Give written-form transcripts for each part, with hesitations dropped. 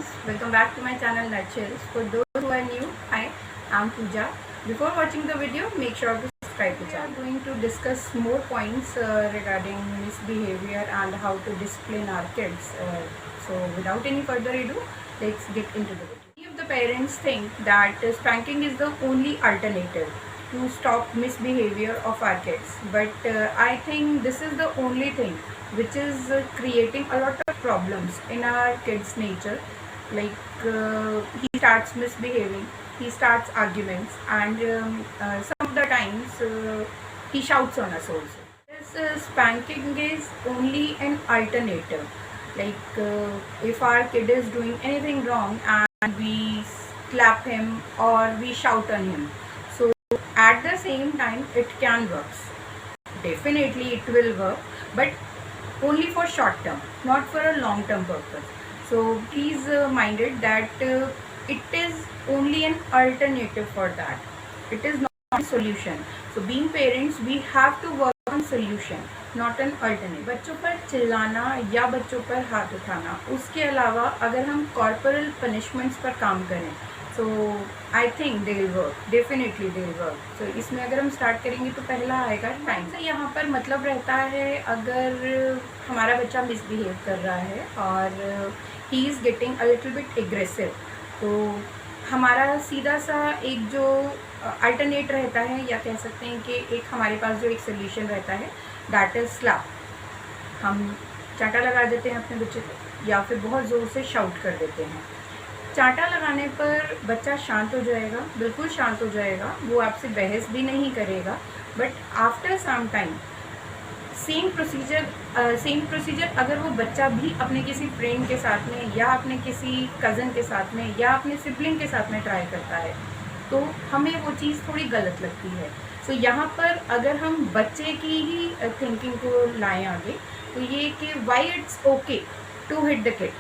guys, welcome back to my channel Nutshells. For those who are new, hi, I'm Pooja. Before watching the video, make sure to subscribe to the channel. We are going to discuss more points regarding misbehavior and how to discipline our kids. So without any further ado, let's get into the video. Many of the parents think that spanking is the only alternative to stop misbehavior of our kids, but I think this is the only thing which is creating a lot of problems in our kids nature. Like he starts misbehaving, he starts arguments, and some of the times he shouts on us also. This spanking is only an alternative. Like if our kid is doing anything wrong and we slap him or we shout on him, so at the same time it can work. Definitely it will work, but only for short term, not for a long term purpose. So please mind it that it is only an alternative for that. It is not a solution. So being parents, we have to work on solution, not an alternative. बच्चों पर चिल्लाना या बच्चों पर हाथ उठाना, उसके अलावा अगर हम कॉर्पोरल पनिशमेंट्स पर काम करें, so I think they will work, definitely they will work. So इसमें अगर हम स्टार्ट करेंगे तो पहला आएगा टाइम. से यहाँ पर मतलब रहता है अगर हमारा बच्चा मिसबिहेव कर रहा है और he is getting a little bit aggressive, तो हमारा सीधा सा एक जो अल्टरनेट रहता है, या कह सकते हैं कि एक हमारे पास जो एक सोल्यूशन रहता है, दैट इज़ स्लैप. हम चांटा लगा देते हैं अपने बच्चे को या फिर बहुत ज़ोर से शाउट कर देते हैं. चांटा लगाने पर बच्चा शांत हो जाएगा, बिल्कुल शांत हो जाएगा, वो आपसे बहस भी नहीं करेगा. But after some time same procedure अगर वो बच्चा भी अपने किसी फ्रेंड के साथ में या अपने किसी कज़न के साथ में या अपने सिबलिंग के साथ में ट्राई करता है, तो हमें वो चीज़ थोड़ी गलत लगती है. सो यहाँ पर अगर हम बच्चे की ही थिंकिंग को लाएं आगे, तो ये कि why it's okay to hit the kid.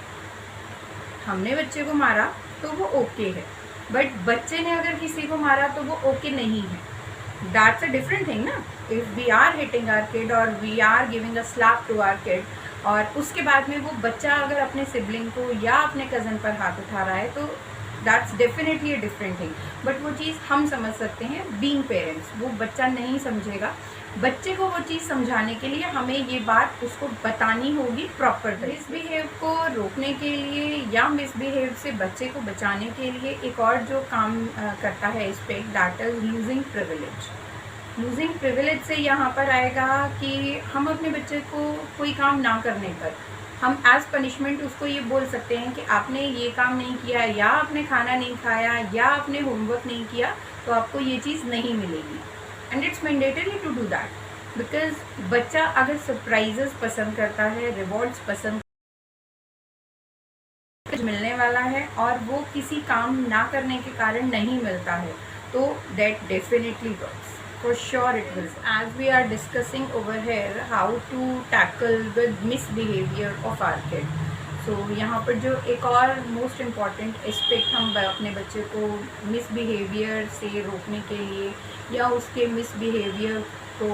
हमने बच्चे को मारा तो वो ओके है, बट बच्चे ने अगर किसी को मारा तो वो ओके नहीं है. दैट्स अ डिफरेंट थिंग ना. If we are hitting our kid और we are giving a slap to our kid, और उसके बाद में वो बच्चा अगर अपने सिबलिंग को या अपने कज़न पर हाथ उठा रहा है, तो that's definitely a different thing. But वो चीज़ हम समझ सकते हैं बीइंग पेरेंट्स, वो बच्चा नहीं समझेगा. बच्चे को वो चीज़ समझाने के लिए हमें ये बात उसको बतानी होगी प्रॉपर. मिसबिहेव को रोकने के लिए या मिसबिहेव से बच्चे को बचाने के लिए एक और जो काम करता है इस पर, that is losing privilege. Losing privilege से यहाँ पर आएगा कि हम अपने बच्चे को कोई काम ना करने पर हम एज पनिशमेंट उसको ये बोल सकते हैं कि आपने ये काम नहीं किया, या आपने खाना नहीं खाया, या आपने होमवर्क नहीं किया, तो आपको ये चीज़ नहीं मिलेगी. And it's mandatory to do that, because बच्चा अगर सरप्राइजेस पसंद करता है, रिवॉर्ड्स पसंद मिलने वाला है और वो किसी काम ना करने के कारण नहीं मिलता है, तो that definitely works. For sure it will. As we are discussing over here how to tackle with misbehavior of our kid. So यहाँ पर जो एक और मोस्ट इम्पॉर्टेंट एस्पेक्ट हम अपने बच्चे को मिसबिहेवियर से रोकने के लिए या उसके मिसबिहेवियर को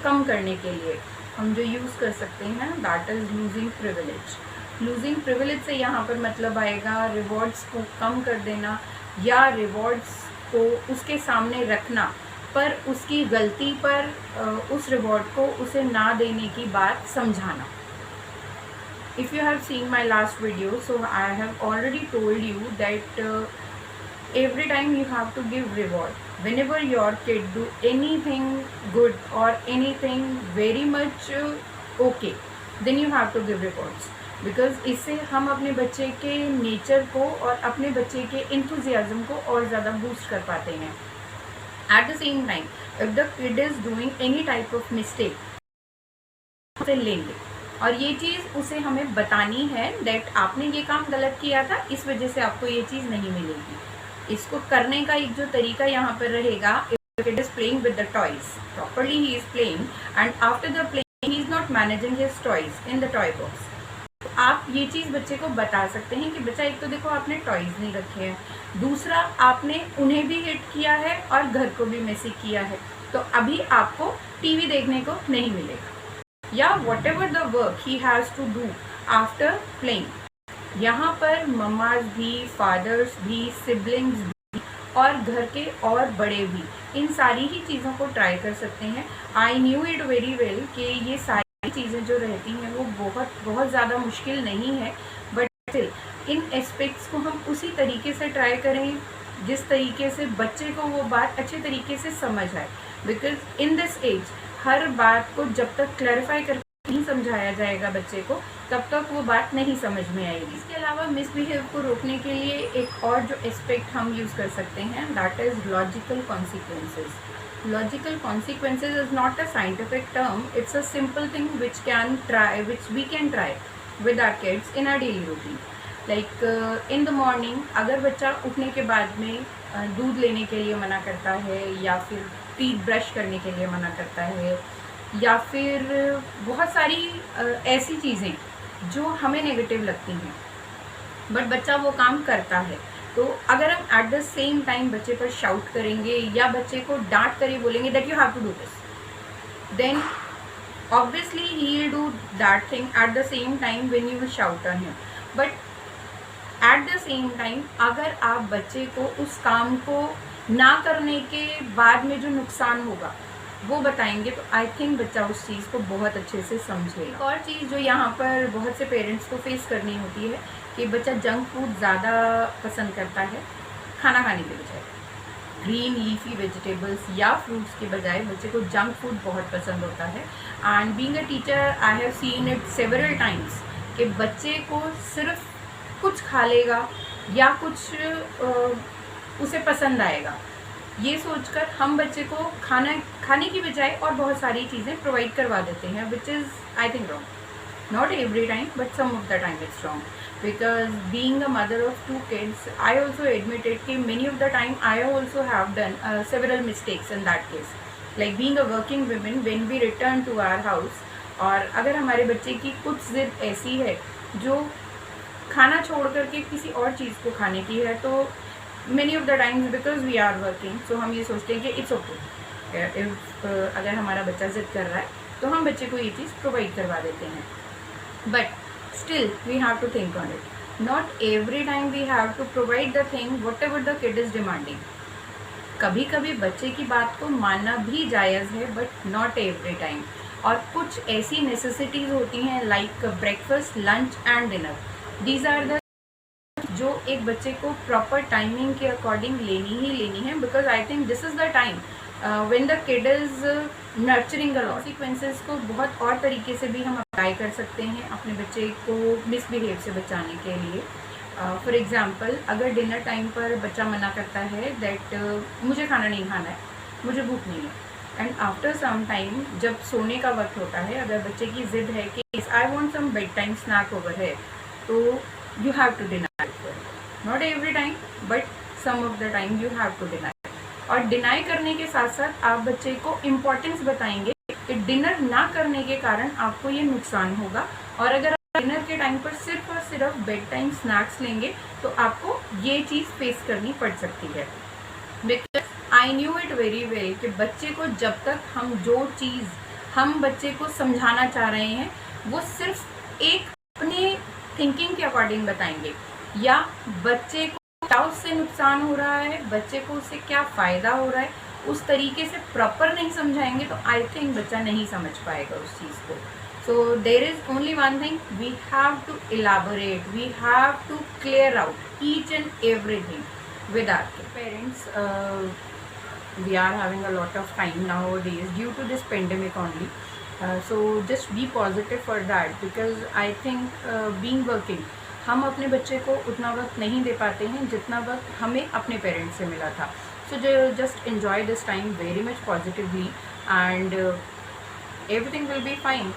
कम करने के लिए हम जो यूज़ कर सकते हैं, that is losing privilege. Losing privilege से यहाँ पर मतलब आएगा रिवॉर्ड्स को कम कर देना, या रिवॉर्ड्स को उसके सामने रखना, पर उसकी गलती पर उस रिवॉर्ड को उसे ना देने की बात समझाना. If you have seen my last video, so I have already told you that every time you have to give reward. Whenever your kid do anything good or anything very much okay, then you have to give rewards. Because इससे हम अपने बच्चे के nature को और अपने बच्चे के enthusiasm को और ज़्यादा बूस्ट कर पाते हैं. At the same time, if the kid is doing any type of mistake, उसे लेंगे और ये चीज़ उसे हमें बतानी है दैट आपने ये काम गलत किया था, इस वजह से आपको ये चीज़ नहीं मिलेगी. इसको करने का एक जो तरीका यहाँ पर रहेगा, if kid is playing with the toys, properly he is playing, and after the playing he is not managing his toys in the toy box. आप ये चीज़ बच्चे को बता सकते हैं कि बच्चा, एक तो देखो आपने टॉयज़ नहीं रखे हैं, दूसरा आपने उन्हें भी हिट किया है और घर को भी मेसी किया है, तो अभी आपको टीवी देखने को नहीं मिलेगा. या whatever the work he has to do after playing, यहाँ पर मम्माज भी, फादर्स भी, सिबलिंग्स भी और घर के और बड़े भी इन सारी ही चीज़ों को ट्राई कर सकते हैं। I knew it very well कि ये सारी चीज़ें जो रहती हैं वो बहुत बहुत ज़्यादा मुश्किल नहीं है, बट स्टिल इन एस्पेक्ट्स को हम उसी तरीके से ट्राई करें जिस तरीके से बच्चे को वो बात अच्छे तरीके से समझ आए। बिकॉज इन दिस एज हर बात को जब तक क्लैरिफाई करके नहीं समझाया जाएगा बच्चे को, तब तक वो बात नहीं समझ में आएगी। इसके अलावा मिसबिहेव को रोकने के लिए एक और जो एस्पेक्ट हम यूज़ कर सकते हैं, that is logical consequences. Logical consequences is not a scientific term, it's a simple thing which we can try with our kids in our daily routine. Like in the morning, अगर बच्चा उठने के बाद में दूध लेने के लिए मना करता है, या फिर टीथ ब्रश करने के लिए मना करता है, या फिर बहुत सारी ऐसी चीज़ें जो हमें नेगेटिव लगती हैं, बट बच्चा वो काम करता है, तो अगर हम एट द सेम टाइम बच्चे पर शाउट करेंगे या बच्चे को डांट कर बोलेंगे that you have to do this, then obviously he will do that thing at the same time when you will shout on him. But at the same time अगर आप बच्चे को उस काम को ना करने के बाद में जो नुकसान होगा वो बताएंगे, तो आई थिंक बच्चा उस चीज़ को बहुत अच्छे से समझेगा। एक और चीज़ जो यहाँ पर बहुत से पेरेंट्स को फेस करनी होती है कि बच्चा जंक फूड ज़्यादा पसंद करता है खाना खाने के बजाय। ग्रीन लीफी वेजिटेबल्स या फ्रूट्स के बजाय बच्चे को जंक फूड बहुत पसंद होता है। And being a teacher I have seen it several times कि बच्चे को सिर्फ कुछ खा लेगा या कुछ उसे पसंद आएगा, ये सोचकर हम बच्चे को खाने की बजाय और बहुत सारी चीज़ें प्रोवाइड करवा देते हैं, which is I think wrong. Not every time, but some of the time it's wrong. Because being a mother of 2 kids, I also admitted that many of the time I also have done several mistakes in that case. Like being a working woman, when we return to our house, और अगर हमारे बच्चे की कुछ ज़िद ऐसी है जो खाना छोड़ करके किसी और चीज़ को खाने की है, तो many of the times because we are working, so हम ये सोचते हैं कि it's okay. अगर हमारा बच्चा ज़िद कर रहा है तो हम बच्चे को ये चीज़ प्रोवाइड करवा देते हैं, but still we have to think on it. Not every time we have to provide the thing whatever the kid is demanding. कभी कभी बच्चे की बात को मानना भी जायज़ है, बट नॉट एवरी टाइम। और कुछ ऐसी नेसेसिटीज़ होती हैं like breakfast, lunch and dinner, these are the जो एक बच्चे को प्रॉपर टाइमिंग के अकॉर्डिंग लेनी ही लेनी है, because I think this is the time when the kid is nurturing a lot. Consequences को बहुत और तरीके से भी हम अप्लाई कर सकते हैं अपने बच्चे को मिसबिहेव से बचाने के लिए। फॉर एग्ज़ाम्पल, अगर डिनर टाइम पर बच्चा मना करता है दैट मुझे खाना नहीं खाना है, मुझे भूख नहीं है, एंड आफ्टर सम टाइम जब सोने का वक्त होता है, अगर बच्चे की ज़िद है कि I want some bed time snack over है, तो you have to deny it. Not every time, but some of the time you have to deny. और डिनाई करने के साथ साथ आप बच्चे को इम्पोर्टेंस बताएंगे कि डिनर ना करने के कारण आपको ये नुकसान होगा, और अगर आप डिनर के टाइम पर सिर्फ और सिर्फ बेड टाइम स्नैक्स लेंगे तो आपको ये चीज़ फेस करनी पड़ सकती है। Because I knew it very well कि बच्चे को जब तक हम जो चीज़ हम बच्चे को समझाना चाह रहे हैं वो सिर्फ एक अपने थिंकिंग के अकॉर्डिंग बताएंगे, या बच्चे को क्या उससे नुकसान हो रहा है, बच्चे को उससे क्या फ़ायदा हो रहा है, उस तरीके से प्रॉपर नहीं समझाएंगे, तो आई थिंक बच्चा नहीं समझ पाएगा उस चीज़ को। So there is only one thing, we have to elaborate, we have to clear out each and everything with our parents. We are having a lot of time nowadays due to this pandemic only. So just be positive for that, because I think being working, हम अपने बच्चे को उतना वक्त नहीं दे पाते हैं जितना वक्त हमें अपने पेरेंट्स से मिला था। So just enjoy this time very much positively and everything will be fine.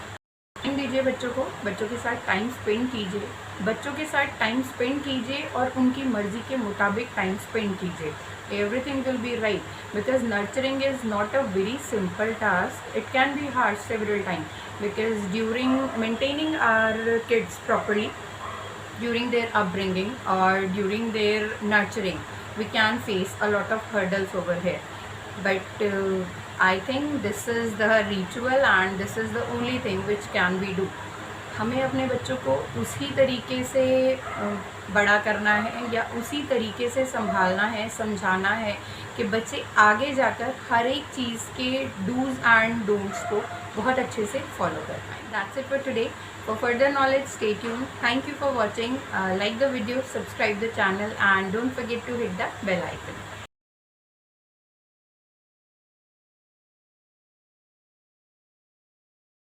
Time दीजिए बच्चों को, बच्चों के साथ टाइम स्पेंड कीजिए, बच्चों के साथ टाइम स्पेंड कीजिए और उनकी मर्ज़ी के मुताबिक टाइम स्पेंड कीजिए। Everything will be right, because nurturing is not a very simple task. It can be hard several times, because during maintaining our kids properly, during their upbringing or during their nurturing, we can face a lot of hurdles over here. But I think this is the ritual and this is the only thing which can we do. हमें अपने बच्चों को उसी तरीके से बड़ा करना है या उसी तरीके से संभालना है, समझाना है कि बच्चे आगे जाकर हर एक चीज़ के डूज़ एंड डोंट्स को बहुत अच्छे से फॉलो कर पाएँ। That's it for today. For further knowledge, stay tuned. Thank you for watching. Like the video, subscribe the channel, and don't forget to hit the bell icon.